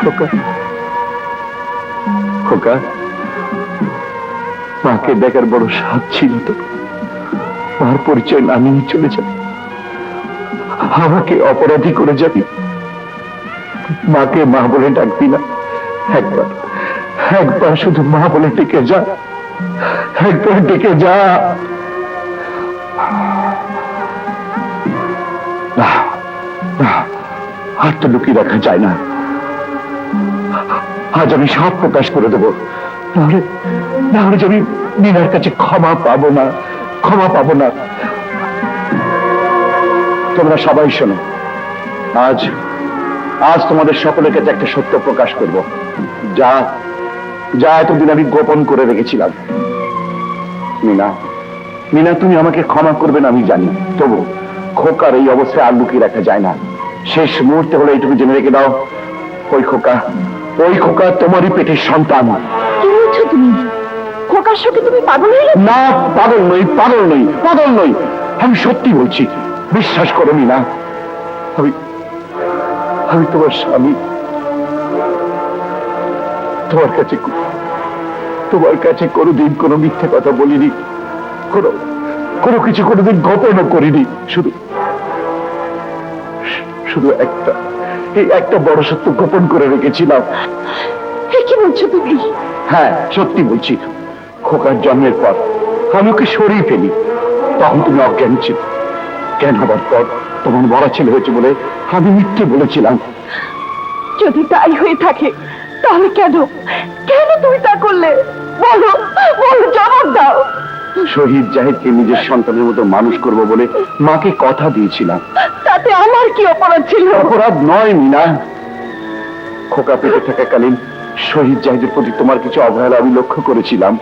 খোকা, খোকা, মাকে দেখার বড় স্বাদ ছিল তো। মার পরিচয় না নিয়ে চলে যাবি, আমাকে অপরাধী করে যাবি। মাকে মা বলে ডাকবি না। একবার একবার শুধু মা বলে ডেকে যা, একবার ডেকে যা। না না, আর তো লুকিয়ে রাখা যায় না। আজ আমি সব প্রকাশ করে দেবো, নাহলে আমি মিনার কাছে ক্ষমা পাবো না, ক্ষমা পাবো না। তোমরা সবাই শোনো, আজ আজ তোমাদের সকলের কাছে একটা সত্য প্রকাশ করব, যা যা এতদিন আমি গোপন করে রেখেছিলাম। মিনা, মিনা, তুমি আমাকে ক্ষমা করবে না আমি জানি, তবু খোকার এই অবস্থায় আর লুকিয়ে রাখা যায় না। শেষ মুহূর্তে হলে এইটুকু জেনে রেখে দাও, ওই খোকা তোমারই পেটের সন্তান। কি বলছো তুমি? খোকার সঙ্গে তুমি পাগল হয়ে গেছো? না, পাগল নই, পাগল নই, পাগল নই, আমি সত্যি বলছি, বিশ্বাস করো মিনা। আমি তোমার স্বামী। তোমার কাছে কোনোদিন কোনো মিথ্যে কথা বলিনি, কোনো কিছু কোনোদিন গোপনও করিনি। শুধু একটা বড় সত্য গোপন করে রেখেছিলাম। কি বলছো তুমি? হ্যাঁ, সত্যি বলছি। খোকার জন্মের পর আমি ওকে সরিয়ে ফেলি, তখন তুমি অজ্ঞান ছিল। জ্ঞান হবার পর তোমার বড় ছেলে হয়েছে বলে আমি মিথ্যে বলেছিলাম। যদি তাই হয়ে থাকে তাহলে কেন কেন তুমি তা করলে? বলো বলো, জবাব দাও। শহীদ জাহিদকে নিজের সন্তানের মতো মানুষ করব বলে মাকে কথা দিয়েছিলাম। তাতে আমার কি অপরাধ ছিল? অপরাধ নয় মিনা, খোকা পেটে থাকাকালীন শহীদ জাহিদের প্রতি তোমার কিছু অবহেলা আমি লক্ষ্য করেছিলাম।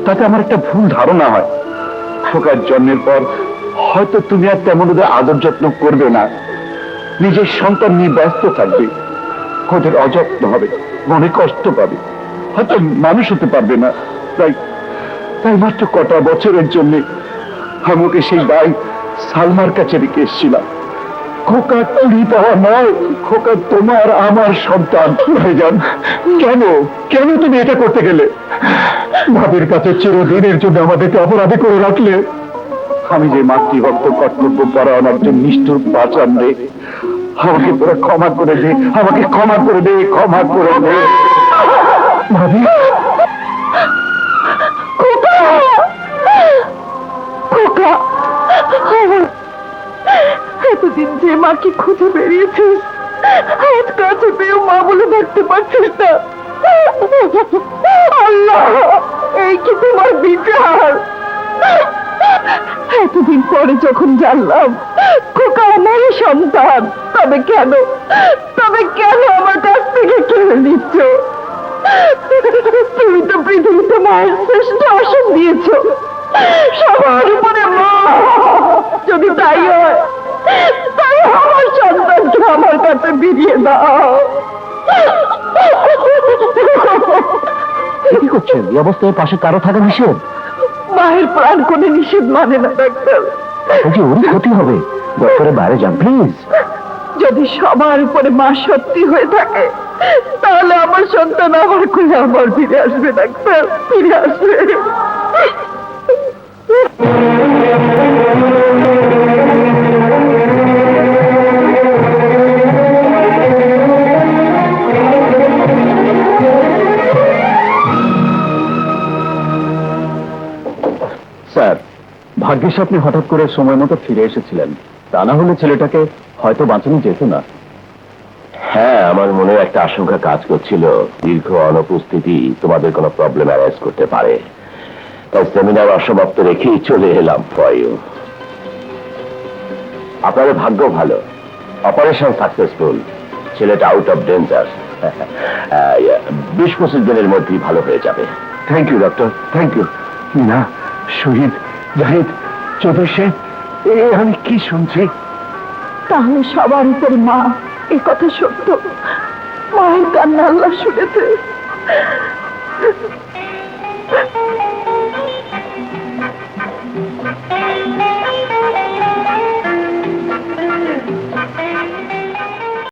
তাতে আমার একটা ভুল ধারণা হয়, খোকার জন্মের পর হয়তো তুমি আর তেমন ওদের আদর যত্ন করবে না, নিজের সন্তান নিয়ে ব্যস্ত থাকবে, ওদের অযত্ন হবে, মনে কষ্ট পাবে, হয়তো মানুষ হতে পারবে না। তাই মাত্র কটা বছরের জন্য আমি ওকে সেই দায় সালমার কাছে রেখে এসেছিলাম। খোকা চুরি পাওয়া নয়, খোকা তোমার আমার সন্তান। ভাইজান, কেন তুমি এটা করতে গেলে? ভাবির কাছে চিরদিনের জন্য আমাদেরকে অপরাধী করে রাখলে। আমি যে মাতৃভক্ত কর্তব্য পরায়ণ একজন নিষ্ঠুর বাঁচান রে, আমাকে তোরা ক্ষমা করে দে, আমাকে ক্ষমা করে দে, ক্ষমা করে দে। ভাবি, এতদিন যে মাকে খুঁজে বেরিয়েছিস, আজ কাছে পেয়েও মা বলে ডাকতে পারছিস না। আল্লাহ, এই কি তোমার বিচার? এতদিন পরে যখন জানলাম খোকা আমারই সন্তান, তবে কেন আমার কাছ থেকে কেড়ে নিচ্ছ? তুমি তো পৃথিবীতে মায়ের শ্রেষ্ঠ আসন দিয়েছ, সবার উপরে মা। যদি তাই হয়, তাই আমার সন্তানকে আমার কাছে ফিরিয়ে দাও। কি করছেন? এই অবস্থায় পাশে কারো থাকা নিষেধ। মায়ের প্রাণ কোনো নিষেধ মানে না ডাক্তার। ওরই ক্ষতি হবে, ডক্টরের বাইরে যান প্লিজ। যদি সবার উপরে মা সত্যি হয়ে থাকে, তাহলে আমার সন্তান আমার কোলে আবার ফিরে আসবে ডাক্তার, ফিরে আসবে। স্যার, ভাগ্যিস আপনি হঠাৎ করে সময় মতো ফিরে এসেছিলেন, তা না হলে ছেলেটাকে হয়তো বাঁচানো যেত না। হ্যাঁ, আমার মনে একটা আশঙ্কা কাজ করছিল, দীর্ঘ অনুপস্থিতি তোমাদের কোনো প্রবলেম অ্যারাইজ করতে পারে। তাই সেমিনার অসমাপ্ত রেখেই চলে এলাম ফর ইউ। আপনাদের ভাগ্য ভালো, অপারেশন সাকসেসফুল, ছেলেটা আউট অফ ডেঞ্জার। 20-25 দিনের মধ্যেই ভালো হয়ে যাবে। Thank you doctor, thank you. না, শহীদ জাহিদ চৌধুরী সাহেব, আমি কি শুনছি? তাহলে সবার উপর মা, এ কথা সত্য। মায়ের কান্না আল্লাহ শুনেছে।